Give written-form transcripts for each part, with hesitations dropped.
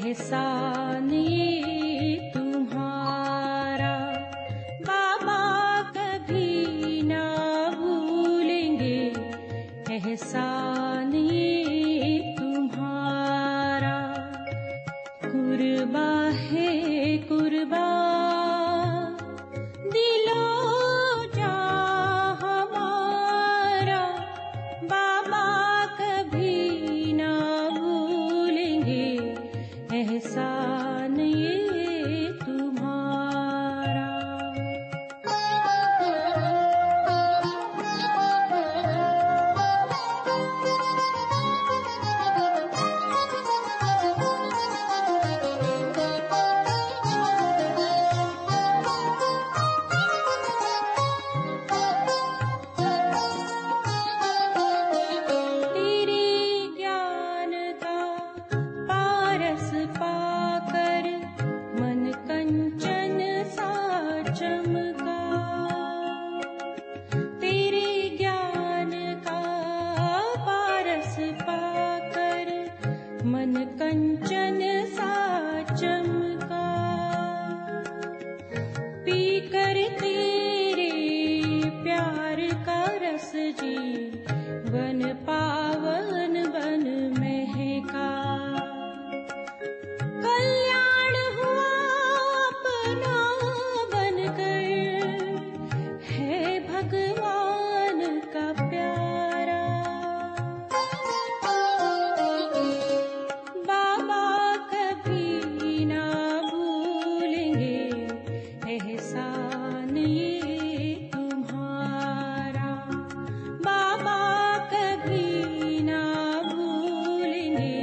एहसान ये तुम्हारा बाबा कभी ना भूलेंगे, एहसान ये तुम्हारा। कुर्बा है कुर्बा दिलो जा हमारा, बाबा कभी ना भूलेंगे, एहसान ये तुम्हारा। पाकर मन कंचन सा चमका, तेरे ज्ञान का पारस पाकर मन कंचन सा चमका। पीकर तेरे प्यार का रस जीवन पावन बन महका। कल्याण हुआ अपना बनकर, है भगवान का प्यारा। बाबा कभी ना भूलेंगे, एहसान ये तुम्हारा। बाबा कभी ना भूलेंगे,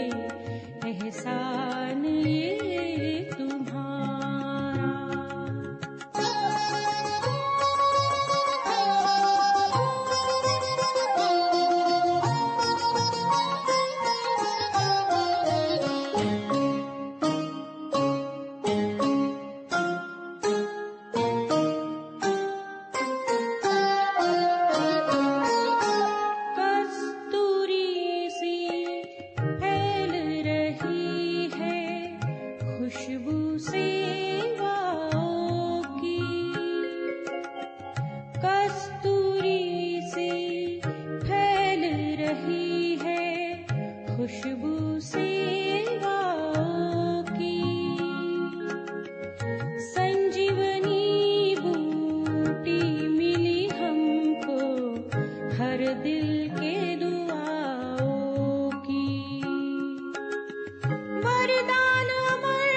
एहसान ये तुम्हारा। कस्तूरी सी फैल रही है खुशबू सेवाओं की, कस्तूरी सी फैल रही है खुशबू सेवाओं की। संजीवनी बूटी मिली हमको हर दिल के दुआओं की। वरदान अमर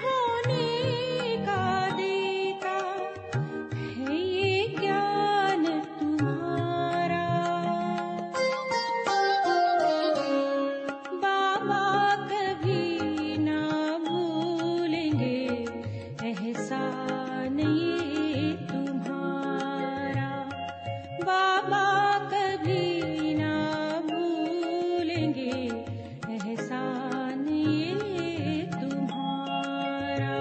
होने का देता है ये ज्ञान तुम्हारा। बाबा कभी ना भूलेंगे, एहसान ये तुम्हारा। बाबा कभी ना भूलेंगे, एहसान ये तुम्हारा।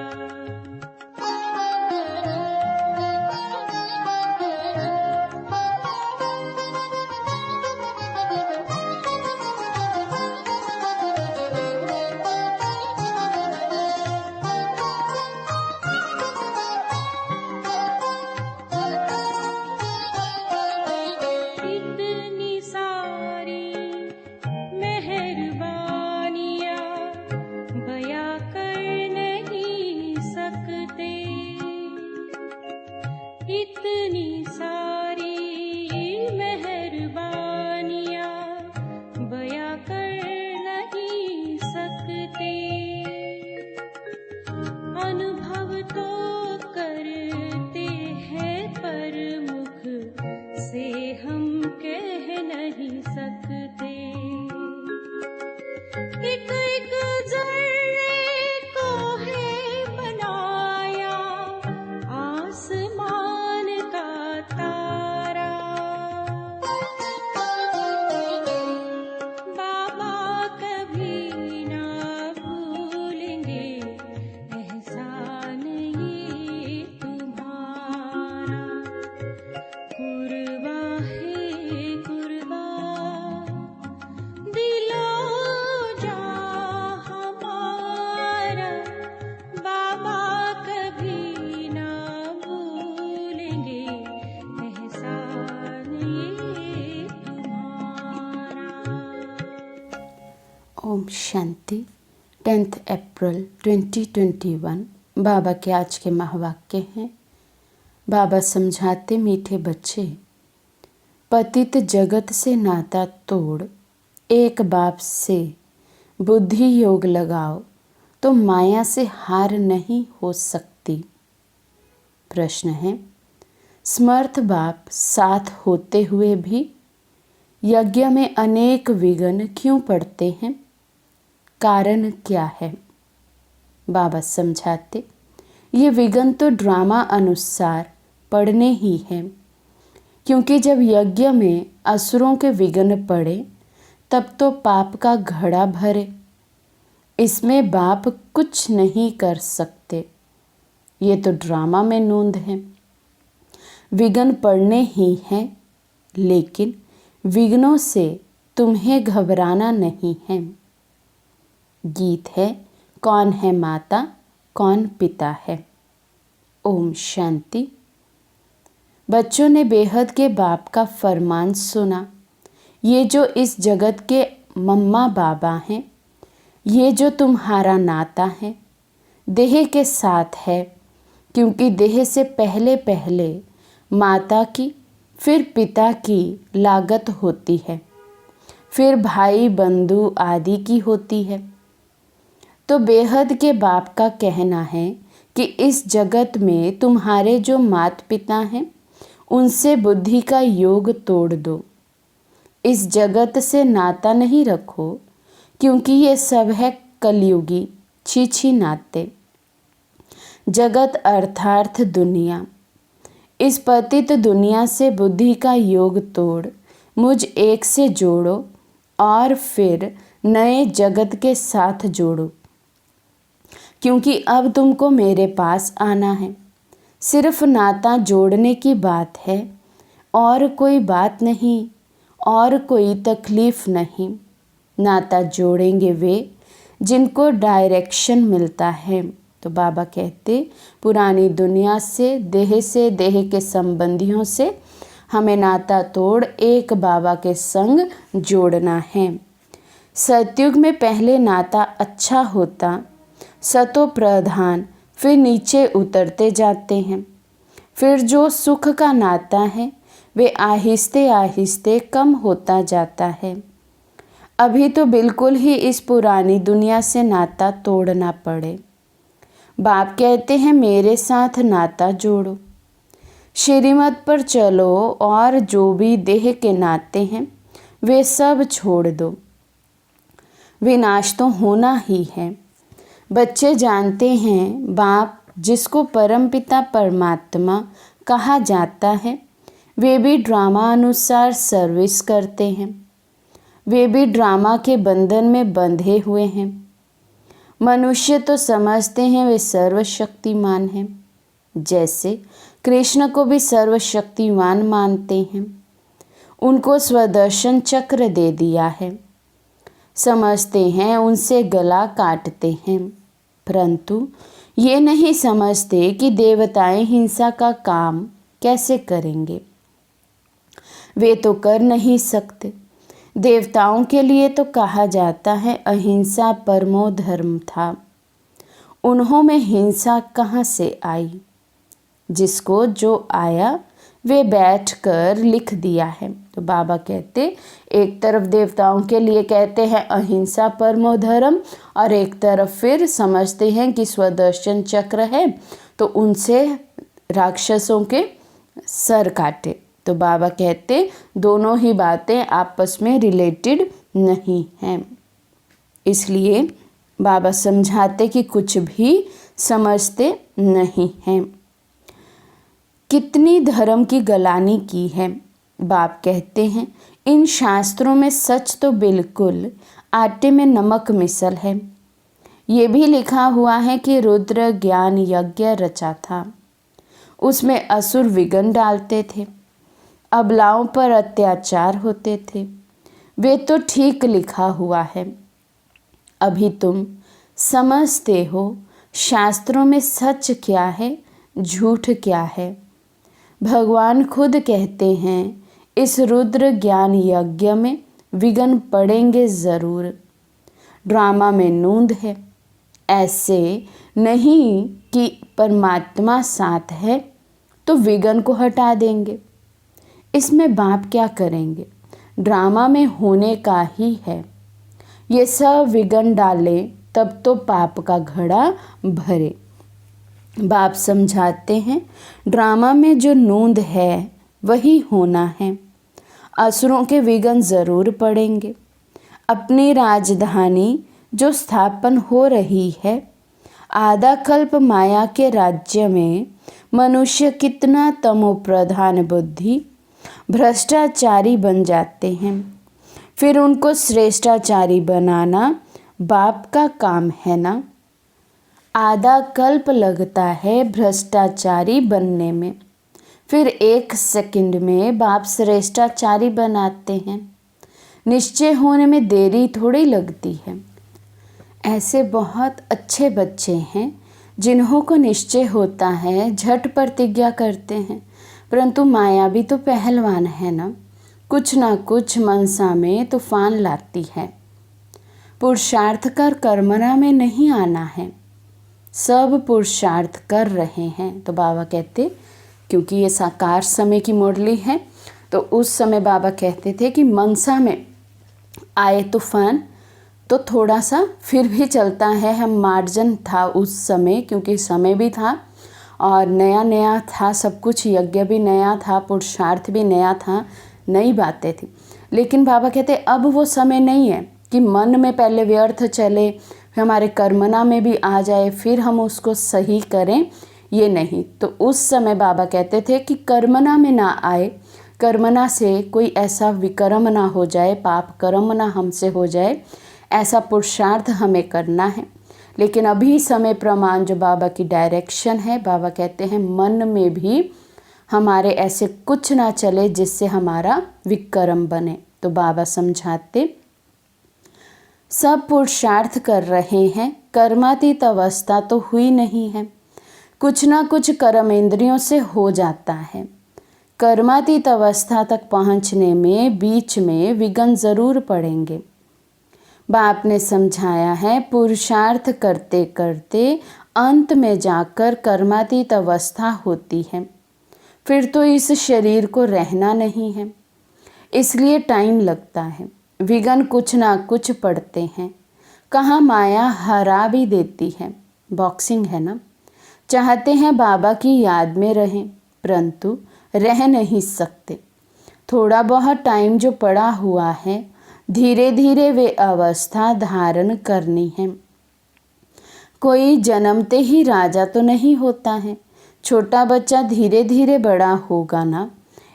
इतनी सारी मेहरबानियां बयां कर नहीं सकते, इतनी सारी मेहरबानियां बयां कर नहीं सकते। अनुभव तो करते हैं पर मुख से हम कह नहीं सकते। एक एक जर्रे को है बनाया आसमान का तारा। ओम शांति। 10 अप्रैल 2021 बाबा के आज के महावाक्य हैं। बाबा समझाते, मीठे बच्चे, पतित जगत से नाता तोड़, एक बाप से बुद्धि योग लगाओ तो माया से हार नहीं हो सकती। प्रश्न है, समर्थ बाप साथ होते हुए भी यज्ञ में अनेक विघ्न क्यों पड़ते हैं? कारण क्या है? बाबा समझाते, ये विघ्न तो ड्रामा अनुसार पड़ने ही हैं, क्योंकि जब यज्ञ में असुरों के विघ्न पड़े तब तो पाप का घड़ा भरे। इसमें बाप कुछ नहीं कर सकते, ये तो ड्रामा में नूंद है। विघ्न पड़ने ही हैं, लेकिन विघ्नों से तुम्हें घबराना नहीं है। गीत है, कौन है माता कौन पिता है। ओम शांति। बच्चों ने बेहद के बाप का फरमान सुना। ये जो इस जगत के मम्मा बाबा हैं, ये जो तुम्हारा नाता है, देह के साथ है, क्योंकि देह से पहले पहले माता की फिर पिता की लागत होती है, फिर भाई बंधु आदि की होती है। तो बेहद के बाप का कहना है कि इस जगत में तुम्हारे जो माता पिता हैं, उनसे बुद्धि का योग तोड़ दो। इस जगत से नाता नहीं रखो, क्योंकि ये सब है कलयुगी छीछी नाते। जगत अर्थार्थ दुनिया, इस पतित दुनिया से बुद्धि का योग तोड़ मुझ एक से जोड़ो और फिर नए जगत के साथ जोड़ो, क्योंकि अब तुमको मेरे पास आना है। सिर्फ नाता जोड़ने की बात है, और कोई बात नहीं, और कोई तकलीफ नहीं। नाता जोड़ेंगे वे जिनको डायरेक्शन मिलता है। तो बाबा कहते, पुरानी दुनिया से देह के संबंधियों से हमें नाता तोड़ एक बाबा के संग जोड़ना है। सतयुग में पहले नाता अच्छा होता, सतो प्रधान, फिर नीचे उतरते जाते हैं। फिर जो सुख का नाता है वे आहिस्ते आहिस्ते कम होता जाता है। अभी तो बिल्कुल ही इस पुरानी दुनिया से नाता तोड़ना पड़े। बाप कहते हैं, मेरे साथ नाता जोड़ो, श्रीमत पर चलो और जो भी देह के नाते हैं वे सब छोड़ दो। विनाश तो होना ही है। बच्चे जानते हैं, बाप जिसको परमपिता परमात्मा कहा जाता है, वे भी ड्रामा अनुसार सर्विस करते हैं। वे भी ड्रामा के बंधन में बंधे हुए हैं। मनुष्य तो समझते हैं वे सर्वशक्तिमान हैं, जैसे कृष्ण को भी सर्वशक्तिमान मानते हैं। उनको स्वदर्शन चक्र दे दिया है, समझते हैं उनसे गला काटते हैं, परंतु ये नहीं समझते कि देवताएं हिंसा का काम कैसे करेंगे। वे तो कर नहीं सकते। देवताओं के लिए तो कहा जाता है अहिंसा परमो धर्म था। उन्हों में हिंसा कहाँ से आई? जिसको जो आया वे बैठकर लिख दिया है। तो बाबा कहते, एक तरफ देवताओं के लिए कहते हैं अहिंसा परमो धर्म, और एक तरफ फिर समझते हैं कि स्वदर्शन चक्र है तो उनसे राक्षसों के सर काटे। तो बाबा कहते, दोनों ही बातें आपस में रिलेटेड नहीं हैं। इसलिए बाबा समझाते कि कुछ भी समझते नहीं हैं। कितनी धर्म की गलानी की है। बाप कहते हैं, इन शास्त्रों में सच तो बिल्कुल आटे में नमक मिसल है। ये भी लिखा हुआ है कि रुद्र ज्ञान यज्ञ रचा था, उसमें असुर विघ्न डालते थे, अबलाओं पर अत्याचार होते थे। वे तो ठीक लिखा हुआ है। अभी तुम समझते हो शास्त्रों में सच क्या है झूठ क्या है। भगवान खुद कहते हैं, इस रुद्र ज्ञान यज्ञ में विघ्न पड़ेंगे ज़रूर। ड्रामा में नूंद है। ऐसे नहीं कि परमात्मा साथ है तो विघ्न को हटा देंगे। इसमें बाप क्या करेंगे? ड्रामा में होने का ही है। ये सब विघ्न डाले तब तो पाप का घड़ा भरे। बाप समझाते हैं ड्रामा में जो नूंद है वही होना है। असुरों के विघ्न जरूर पड़ेंगे। अपनी राजधानी जो स्थापन हो रही है, आधा कल्प माया के राज्य में मनुष्य कितना तमोप्रधान बुद्धि भ्रष्टाचारी बन जाते हैं। फिर उनको श्रेष्ठाचारी बनाना बाप का काम है ना। आधा कल्प लगता है भ्रष्टाचारी बनने में, फिर 1 सेकंड में बाप श्रेष्ठाचारी बनाते हैं। निश्चय होने में देरी थोड़ी लगती है। ऐसे बहुत अच्छे बच्चे हैं जिन्हों को निश्चय होता है, झट प्रतिज्ञा करते हैं, परंतु माया भी तो पहलवान है ना, कुछ ना कुछ मनसा में तूफान लाती है। पुरुषार्थ कर कर्मना में नहीं आना है। सब पुरुषार्थ कर रहे हैं। तो बाबा कहते, क्योंकि ये साकार समय की मुरली है, तो उस समय बाबा कहते थे कि मनसा में आए तूफान तो थोड़ा सा फिर भी चलता है। हम मार्जिन था उस समय, क्योंकि समय भी था और नया नया था सब कुछ, यज्ञ भी नया था, पुरुषार्थ भी नया था, नई बातें थी। लेकिन बाबा कहते अब वो समय नहीं है कि मन में पहले व्यर्थ चले, हमारे कर्मना में भी आ जाए, फिर हम उसको सही करें, ये नहीं। तो उस समय बाबा कहते थे कि कर्मना में ना आए, कर्मना से कोई ऐसा विकर्म ना हो जाए, पाप कर्म ना हमसे हो जाए, ऐसा पुरुषार्थ हमें करना है। लेकिन अभी समय प्रमाण जो बाबा की डायरेक्शन है, बाबा कहते हैं मन में भी हमारे ऐसे कुछ ना चले जिससे हमारा विकर्म बने। तो बाबा समझाते सब पुरुषार्थ कर रहे हैं, कर्मातीत अवस्था तो हुई नहीं है। कुछ ना कुछ कर्म इंद्रियों से हो जाता है। कर्मातीत अवस्था तक पहुंचने में बीच में विघ्न जरूर पड़ेंगे। बाप ने समझाया है पुरुषार्थ करते करते अंत में जाकर कर्मातीत अवस्था होती है। फिर तो इस शरीर को रहना नहीं है, इसलिए टाइम लगता है। विघ्न कुछ ना कुछ पड़ते हैं। कहाँ माया हरा भी देती है। बॉक्सिंग है ना। चाहते हैं बाबा की याद में रहें, परंतु रह नहीं सकते। थोड़ा बहुत टाइम जो पड़ा हुआ है, धीरे धीरे वे अवस्था धारण करनी है। कोई जन्मते ही राजा तो नहीं होता है। छोटा बच्चा धीरे धीरे बड़ा होगा ना,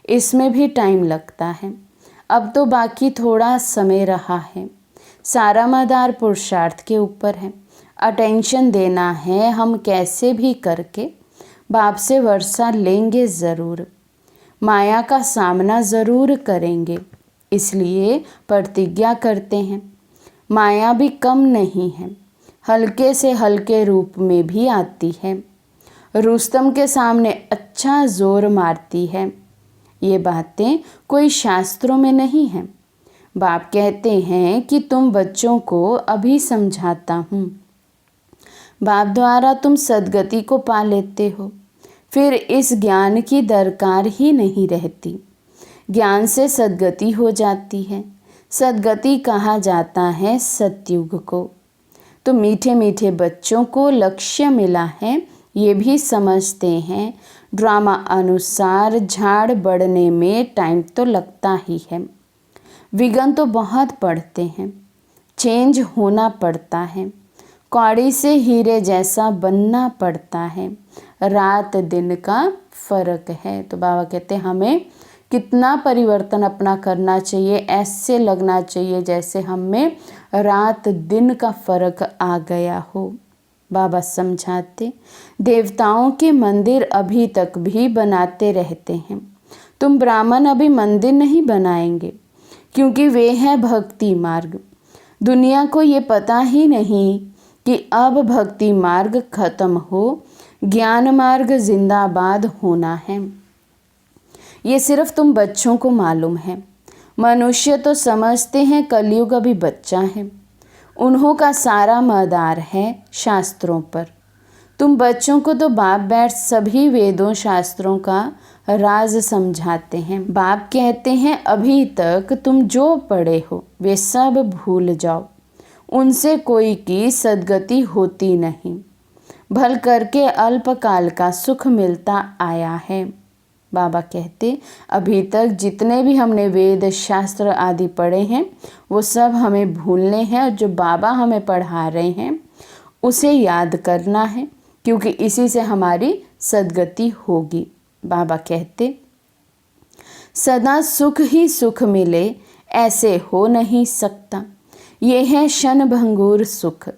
इसमें भी टाइम लगता है। अब तो बाकी थोड़ा समय रहा है। सारा मदार पुरुषार्थ के ऊपर है। अटेंशन देना है, हम कैसे भी करके बाप से वर्षा लेंगे ज़रूर, माया का सामना ज़रूर करेंगे। इसलिए प्रतिज्ञा करते हैं। माया भी कम नहीं है, हल्के से हल्के रूप में भी आती है। रुस्तम के सामने अच्छा जोर मारती है। ये बातें कोई शास्त्रों में नहीं हैं। बाप कहते हैं कि तुम बच्चों को अभी समझाता हूँ। बाप द्वारा तुम सद्गति को पा लेते हो, फिर इस ज्ञान की दरकार ही नहीं रहती। ज्ञान से सद्गति हो जाती है। सद्गति कहा जाता है सतयुग को। तो मीठे मीठे बच्चों को लक्ष्य मिला है, ये भी समझते हैं। ड्रामा अनुसार झाड़ बढ़ने में टाइम तो लगता ही है। विघ्न तो बहुत पड़ते हैं, चेंज होना पड़ता है। कौड़ी से हीरे जैसा बनना पड़ता है। रात दिन का फर्क है। तो बाबा कहते हैं हमें कितना परिवर्तन अपना करना चाहिए। ऐसे लगना चाहिए जैसे हम में रात दिन का फर्क आ गया हो। बाबा समझाते देवताओं के मंदिर अभी तक भी बनाते रहते हैं। तुम ब्राह्मण अभी मंदिर नहीं बनाएंगे, क्योंकि वे हैं भक्ति मार्ग। दुनिया को ये पता ही नहीं कि अब भक्ति मार्ग खत्म हो, ज्ञान मार्ग जिंदाबाद होना है। ये सिर्फ तुम बच्चों को मालूम है। मनुष्य तो समझते हैं कलयुग अभी बच्चा है, उन्हों का सारा मदार है शास्त्रों पर। तुम बच्चों को तो बाप बैठ सभी वेदों शास्त्रों का राज समझाते हैं। बाप कहते हैं अभी तक तुम जो पढ़े हो वे सब भूल जाओ, उनसे कोई की सद्गति होती नहीं, भल करके अल्पकाल का सुख मिलता आया है। बाबा कहते अभी तक जितने भी हमने वेद शास्त्र आदि पढ़े हैं वो सब हमें भूलने हैं, और जो बाबा हमें पढ़ा रहे हैं उसे याद करना है, क्योंकि इसी से हमारी सद्गति होगी। बाबा कहते सदा सुख ही सुख मिले ऐसे हो नहीं सकता, ये है क्षण भंगुर सुख।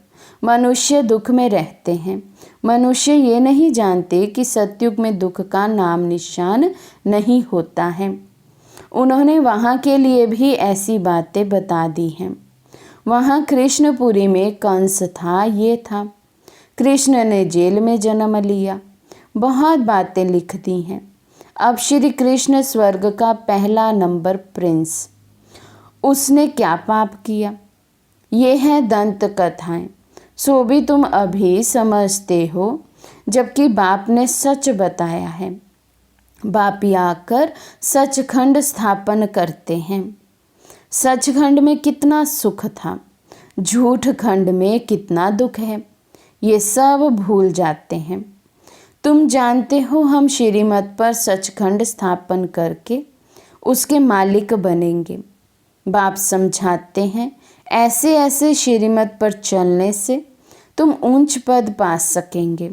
मनुष्य दुख में रहते हैं। मनुष्य ये नहीं जानते कि सतयुग में दुख का नाम निशान नहीं होता है। उन्होंने वहाँ के लिए भी ऐसी बातें बता दी हैं। वहाँ कृष्णपुरी में कंस था, ये था। कृष्ण ने जेल में जन्म लिया। बहुत बातें लिख दी हैं। अब श्री कृष्ण स्वर्ग का पहला नंबर प्रिंस। उसने क्या पाप किया, ये है दंत कथाएं, सो भी तुम अभी समझते हो, जबकि बाप ने सच बताया है। बाप आकर सचखंड स्थापन करते हैं। सचखंड में कितना सुख था, झूठ खंड में कितना दुख है, ये सब भूल जाते हैं। तुम जानते हो हम श्रीमत पर सचखंड स्थापन करके उसके मालिक बनेंगे। बाप समझाते हैं ऐसे ऐसे श्रीमत पर चलने से तुम ऊंच पद पा सकेंगे।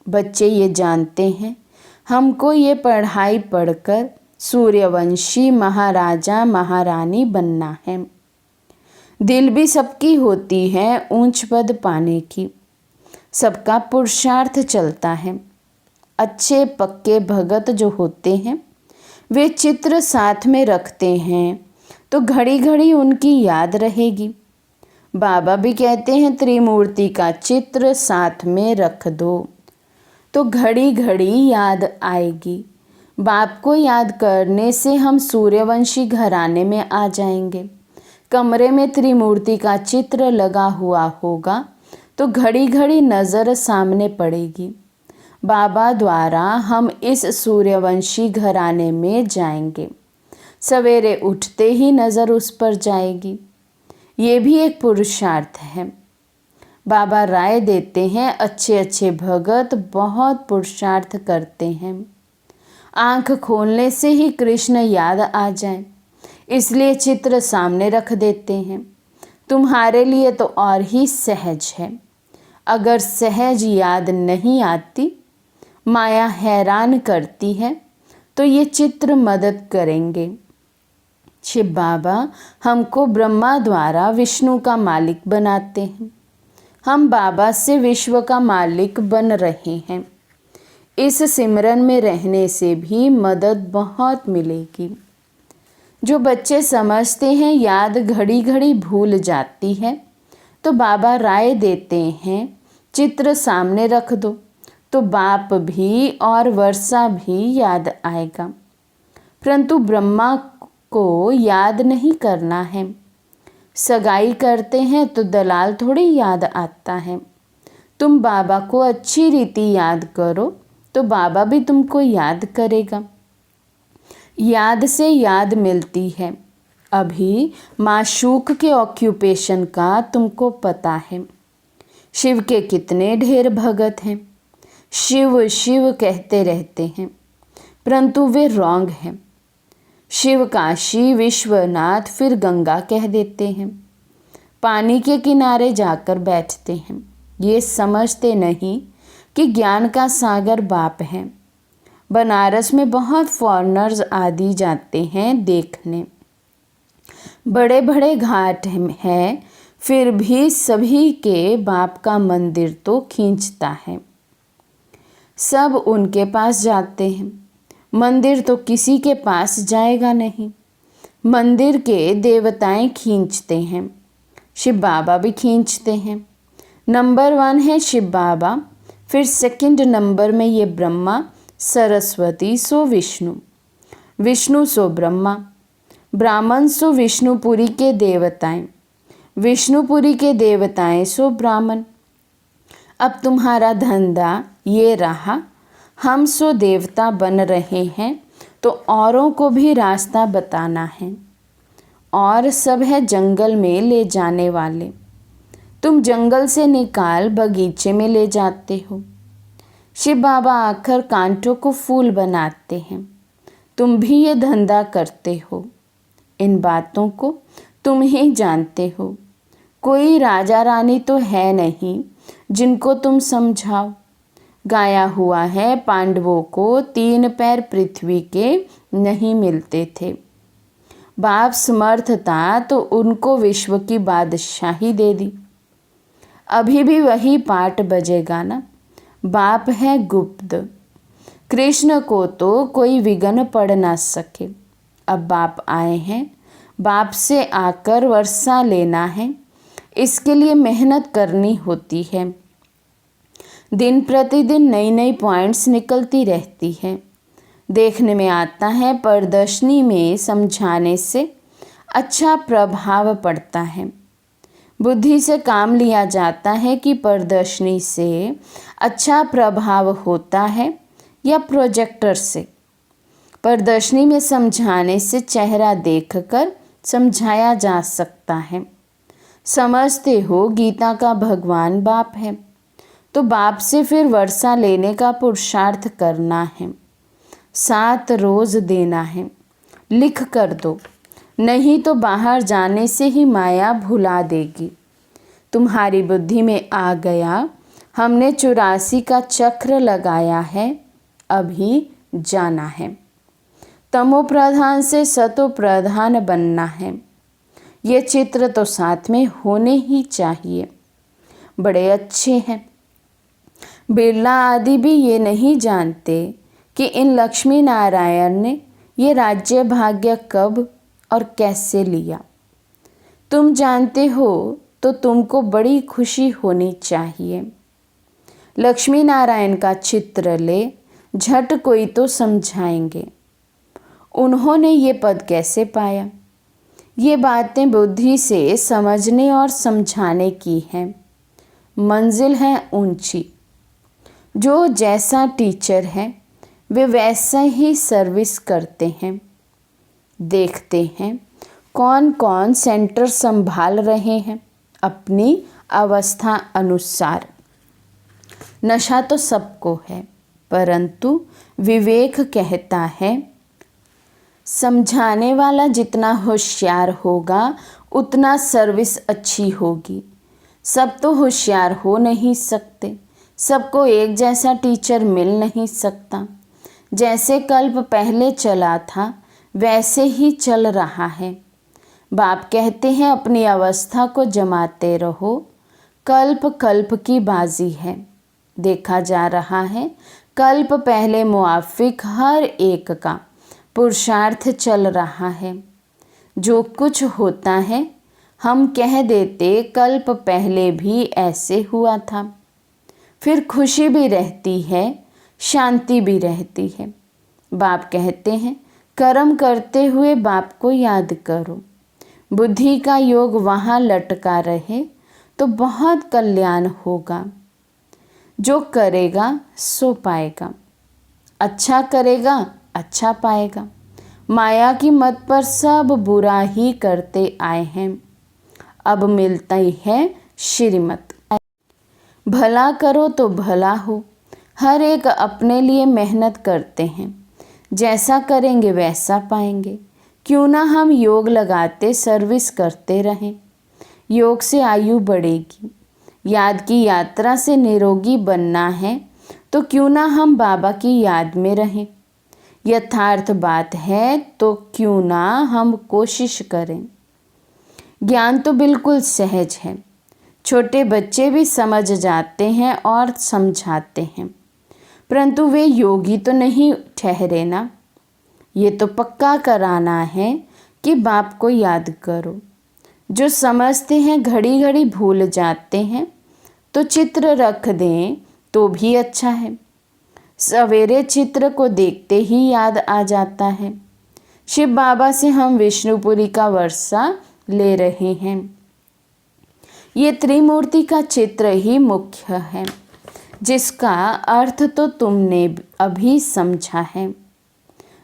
बच्चे ये जानते हैं हमको ये पढ़ाई पढ़कर सूर्यवंशी महाराजा महारानी बनना है। दिल भी सबकी होती है ऊंच पद पाने की, सबका पुरुषार्थ चलता है। अच्छे पक्के भगत जो होते हैं वे चित्र साथ में रखते हैं तो घड़ी घड़ी उनकी याद रहेगी। बाबा भी कहते हैं त्रिमूर्ति का चित्र साथ में रख दो तो घड़ी घड़ी याद आएगी। बाप को याद करने से हम सूर्यवंशी घराने में आ जाएंगे। कमरे में त्रिमूर्ति का चित्र लगा हुआ होगा तो घड़ी घड़ी नज़र सामने पड़ेगी। बाबा द्वारा हम इस सूर्यवंशी घराने में जाएंगे। सवेरे उठते ही नज़र उस पर जाएगी। ये भी एक पुरुषार्थ है। बाबा राय देते हैं अच्छे अच्छे भगत बहुत पुरुषार्थ करते हैं। आँख खोलने से ही कृष्ण याद आ जाए, इसलिए चित्र सामने रख देते हैं। तुम्हारे लिए तो और ही सहज है। अगर सहज याद नहीं आती, माया हैरान करती है, तो ये चित्र मदद करेंगे। शिव बाबा हमको ब्रह्मा द्वारा विष्णु का मालिक बनाते हैं। हम बाबा से विश्व का मालिक बन रहे हैं। इस सिमरन में रहने से भी मदद बहुत मिलेगी। जो बच्चे समझते हैं याद घड़ी घड़ी भूल जाती है, तो बाबा राय देते हैं चित्र सामने रख दो तो बाप भी और वर्षा भी याद आएगा। परंतु ब्रह्मा को याद नहीं करना है। सगाई करते हैं तो दलाल थोड़ी याद आता है। तुम बाबा को अच्छी रीति याद करो तो बाबा भी तुमको याद करेगा। याद से याद मिलती है। अभी माशूक के ऑक्यूपेशन का तुमको पता है। शिव के कितने ढेर भगत हैं। शिव शिव कहते रहते हैं, परंतु वे रॉन्ग हैं। शिव काशी विश्वनाथ फिर गंगा कह देते हैं। पानी के किनारे जाकर बैठते हैं। ये समझते नहीं कि ज्ञान का सागर बाप है। बनारस में बहुत फॉरेनर्स आदि जाते हैं देखने। बड़े बड़े घाट हैं, फिर भी सभी के बाप का मंदिर तो खींचता है। सब उनके पास जाते हैं। मंदिर तो किसी के पास जाएगा नहीं। मंदिर के देवताएं खींचते हैं, शिव बाबा भी खींचते हैं। नंबर 1 है शिव बाबा, फिर सेकंड नंबर में ये ब्रह्मा, सरस्वती सो विष्णु, विष्णु सो ब्रह्मा, ब्राह्मण सो विष्णुपुरी के देवताएं, विष्णुपुरी के देवताएं सो ब्राह्मण। अब तुम्हारा धंधा ये रहा, हम सो देवता बन रहे हैं तो औरों को भी रास्ता बताना है। और सब है जंगल में ले जाने वाले, तुम जंगल से निकाल बगीचे में ले जाते हो। शिव बाबा आकर कांटों को फूल बनाते हैं, तुम भी ये धंधा करते हो। इन बातों को तुम ही जानते हो, कोई राजा रानी तो है नहीं जिनको तुम समझाओ। गाया हुआ है पांडवों को 3 पैर पृथ्वी के नहीं मिलते थे। बाप समर्थ था तो उनको विश्व की बादशाही दे दी। अभी भी वही पाठ बजेगा ना, बाप है गुप्त। कृष्ण को तो कोई विघ्न पड़ ना सके। अब बाप आए हैं, बाप से आकर वर्षा लेना है, इसके लिए मेहनत करनी होती है। दिन प्रतिदिन नई नई पॉइंट्स निकलती रहती है। देखने में आता है प्रदर्शनी में समझाने से अच्छा प्रभाव पड़ता है। बुद्धि से काम लिया जाता है कि प्रदर्शनी से अच्छा प्रभाव होता है या प्रोजेक्टर से। प्रदर्शनी में समझाने से चेहरा देखकर समझाया जा सकता है। समझते हो गीता का भगवान बाप है, तो बाप से फिर वर्षा लेने का पुरुषार्थ करना है। 7 रोज देना है, लिख कर दो, नहीं तो बाहर जाने से ही माया भुला देगी। तुम्हारी बुद्धि में आ गया, हमने 84 का चक्र लगाया है, अभी जाना है। तमो प्रधान से सतो प्रधान बनना है। ये चित्र तो साथ में होने ही चाहिए। बड़े अच्छे हैं। बिरला आदि भी ये नहीं जानते कि इन लक्ष्मी नारायण ने ये राज्य भाग्य कब और कैसे लिया। तुम जानते हो तो तुमको बड़ी खुशी होनी चाहिए। लक्ष्मी नारायण का चित्र ले, झट कोई तो समझाएंगे उन्होंने ये पद कैसे पाया। ये बातें बुद्धि से समझने और समझाने की हैं। मंजिल है ऊंची। जो जैसा टीचर है वे वैसा ही सर्विस करते हैं। देखते हैं कौन कौन सेंटर संभाल रहे हैं अपनी अवस्था अनुसार। नशा तो सबको है, परंतु विवेक कहता है समझाने वाला जितना होशियार होगा उतना सर्विस अच्छी होगी। सब तो होशियार हो नहीं सकते, सबको एक जैसा टीचर मिल नहीं सकता। जैसे कल्प पहले चला था वैसे ही चल रहा है। बाप कहते हैं अपनी अवस्था को जमाते रहो, कल्प कल्प की बाजी है। देखा जा रहा है कल्प पहले मुआफिक हर एक का पुरुषार्थ चल रहा है। जो कुछ होता है हम कह देते कल्प पहले भी ऐसे हुआ था। फिर खुशी भी रहती है, शांति भी रहती है। बाप कहते हैं कर्म करते हुए बाप को याद करो। बुद्धि का योग वहाँ लटका रहे तो बहुत कल्याण होगा। जो करेगा सो पाएगा, अच्छा करेगा अच्छा पाएगा। माया की मत पर सब बुरा ही करते आए हैं, अब मिलता ही है श्रीमत। भला करो तो भला हो। हर एक अपने लिए मेहनत करते हैं, जैसा करेंगे वैसा पाएंगे। क्यों ना हम योग लगाते सर्विस करते रहें। योग से आयु बढ़ेगी। याद की यात्रा से निरोगी बनना है तो क्यों ना हम बाबा की याद में रहें। यथार्थ बात है तो क्यों ना हम कोशिश करें। ज्ञान तो बिल्कुल सहज है, छोटे बच्चे भी समझ जाते हैं और समझाते हैं, परंतु वे योगी तो नहीं ठहरे ना। ये तो पक्का कराना है कि बाप को याद करो। जो समझते हैं घड़ी घड़ी भूल जाते हैं, तो चित्र रख दें तो भी अच्छा है। सवेरे चित्र को देखते ही याद आ जाता है। शिव बाबा से हम विष्णुपुरी का वर्षा ले रहे हैं। ये त्रिमूर्ति का चित्र ही मुख्य है, जिसका अर्थ तो तुमने अभी समझा है।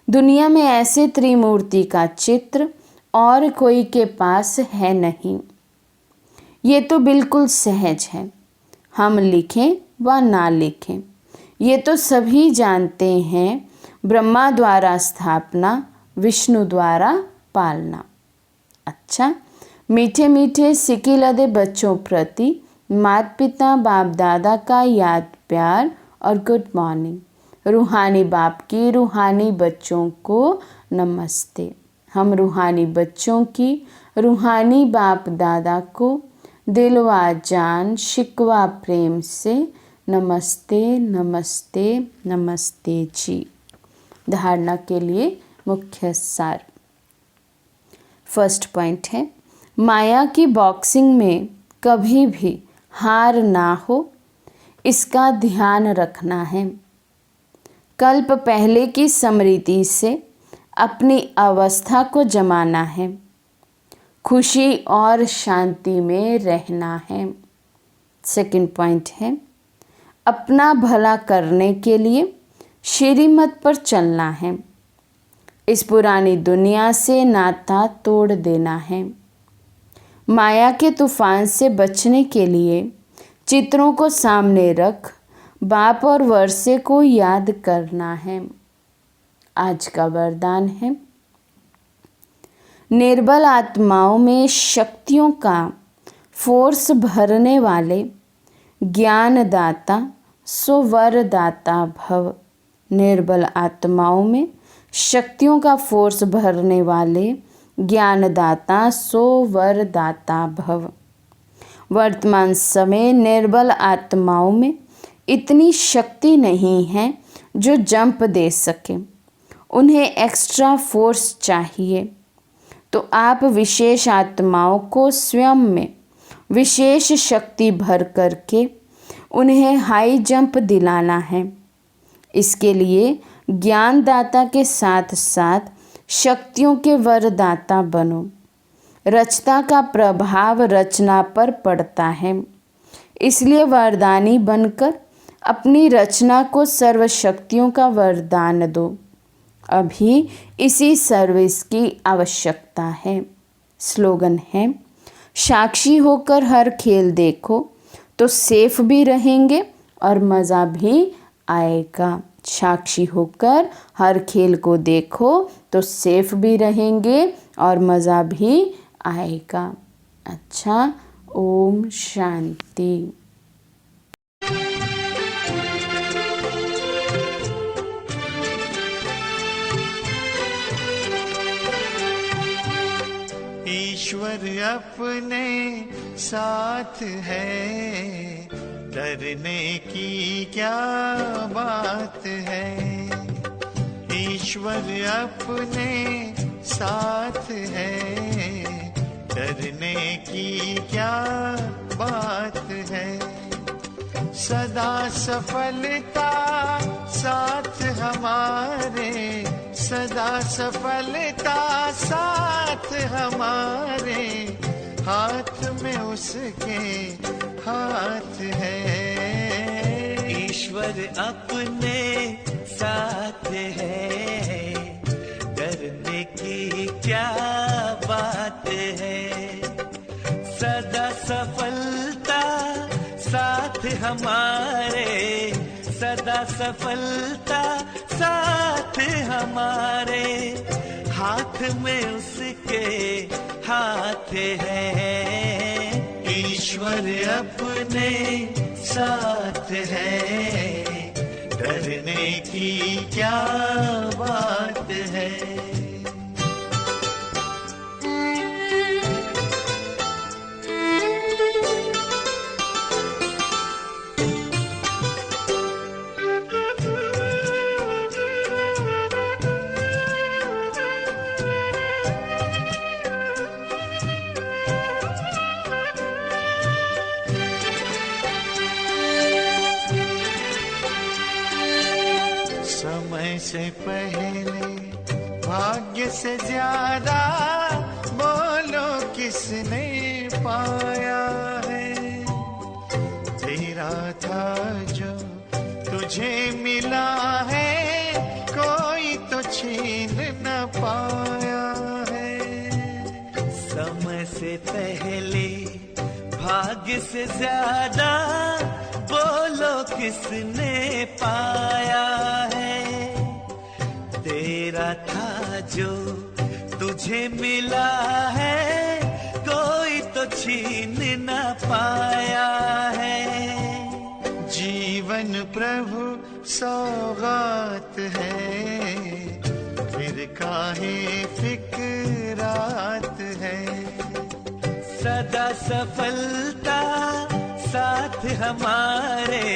दुनिया में ऐसे त्रिमूर्ति का चित्र और कोई के पास है नहीं। ये तो बिल्कुल सहज है, हम लिखें व ना लिखें। ये तो सभी जानते हैं, ब्रह्मा द्वारा स्थापना, विष्णु द्वारा पालना। अच्छा, मीठे मीठे सिकी लदे बच्चों प्रति माता पिता बाप दादा का याद प्यार और गुड मॉर्निंग। रूहानी बाप की रूहानी बच्चों को नमस्ते। हम रूहानी बच्चों की रूहानी बाप दादा को दिलवा जान शिकवा प्रेम से नमस्ते नमस्ते नमस्ते जी। धारणा के लिए मुख्य सार। फर्स्ट पॉइंट है, माया की बॉक्सिंग में कभी भी हार ना हो, इसका ध्यान रखना है। कल्प पहले की स्मृति से अपनी अवस्था को जमाना है, खुशी और शांति में रहना है। सेकंड पॉइंट है, अपना भला करने के लिए श्रीमत पर चलना है। इस पुरानी दुनिया से नाता तोड़ देना है। माया के तूफान से बचने के लिए चित्रों को सामने रख बाप और वर्षे को याद करना है। आज का वरदान है, निर्बल आत्माओं में शक्तियों का फोर्स भरने वाले ज्ञानदाता सो वरदाता भव। निर्बल आत्माओं में शक्तियों का फोर्स भरने वाले ज्ञानदाता सो वरदाता भव। वर्तमान समय निर्बल आत्माओं में इतनी शक्ति नहीं है जो जंप दे सके, उन्हें एक्स्ट्रा फोर्स चाहिए। तो आप विशेष आत्माओं को स्वयं में विशेष शक्ति भर करके उन्हें हाई जंप दिलाना है। इसके लिए ज्ञानदाता के साथ साथ शक्तियों के वरदाता बनो। रचना का प्रभाव रचना पर पड़ता है, इसलिए वरदानी बनकर अपनी रचना को सर्वशक्तियों का वरदान दो। अभी इसी सर्विस की आवश्यकता है। स्लोगन है, साक्षी होकर हर खेल देखो तो सेफ भी रहेंगे और मज़ा भी आएगा। साक्षी होकर हर खेल को देखो तो सेफ भी रहेंगे और मज़ा भी आएगा। अच्छा, ओम शांति। ईश्वर अपने साथ है, डरने की क्या बात है। ईश्वर अपने साथ है, डरने की क्या बात है। सदा सफलता साथ हमारे, सदा सफलता साथ हमारे। हाथ में उसके हाथ है। ईश्वर अपने साथ है, डरने की क्या बात है। सदा सफलता साथ हमारे, सदा सफलता साथ हमारे। हाथ में उसके हाथ है। ईश्वर अपने साथ है, डरने की क्या बात है। समय से पहले भाग्य से ज्यादा बोलो किसने पाया है। क्या था जो तुझे मिला है, कोई तो छीन न पाया है। समय से पहले भाग्य से ज्यादा बोलो किसने पाया है। तेरा था जो तुझे मिला है, कोई तो छीन न पाया है। जीवन प्रभु सौगात है, फिर काहे फिक्रात है। सदा सफलता साथ हमारे,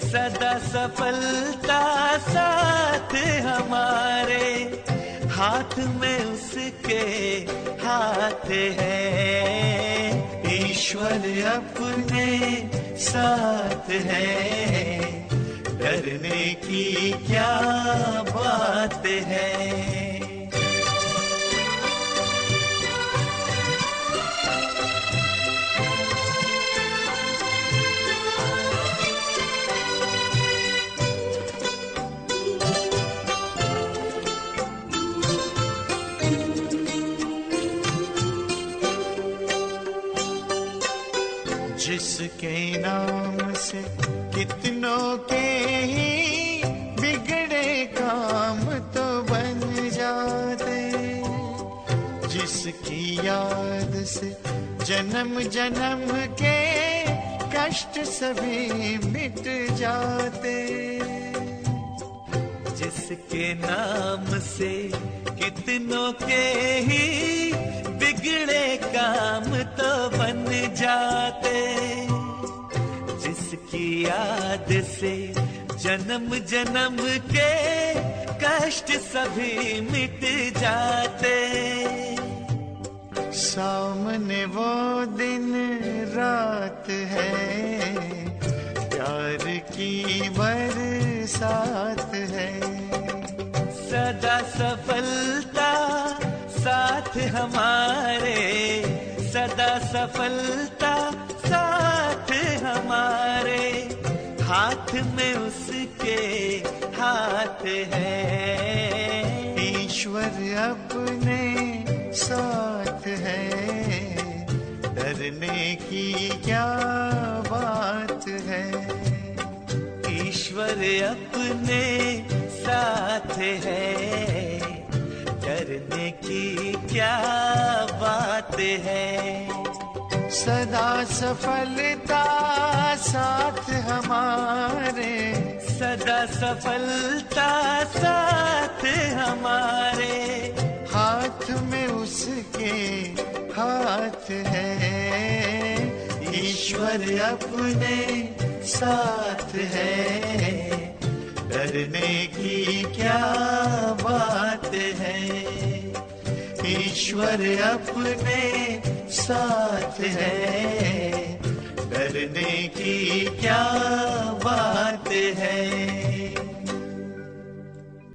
सदा सफलता साथ हमारे। हाथ में उसके हाथ है, ईश्वर अपने साथ है। डरने की क्या बात है। जिसके नाम से कितनों के ही बिगड़े काम तो बन जाते, जिसकी याद से जन्म जन्म के कष्ट सभी मिट जाते। जिसके नाम से कितनों के ही बिगड़े काम तो बन जाते, जिसकी याद से जन्म जन्म के कष्ट सभी मिट जाते। सामने वो दिन रात है, प्यार की बरसात है। सदा सफलता साथ हमारे, सदा सफलता साथ हमारे। हाथ में उसके हाथ है, ईश्वर अपने साथ है। डरने की क्या बात है। ईश्वर अपने साथ है, डरने की क्या बात है। सदा सफलता साथ हमारे, सदा सफलता साथ हमारे। हाथ में उसके हाथ है, ईश्वर अपने साथ है। डरने की क्या बात है। ईश्वर अपने साथ है, डरने की क्या बात है।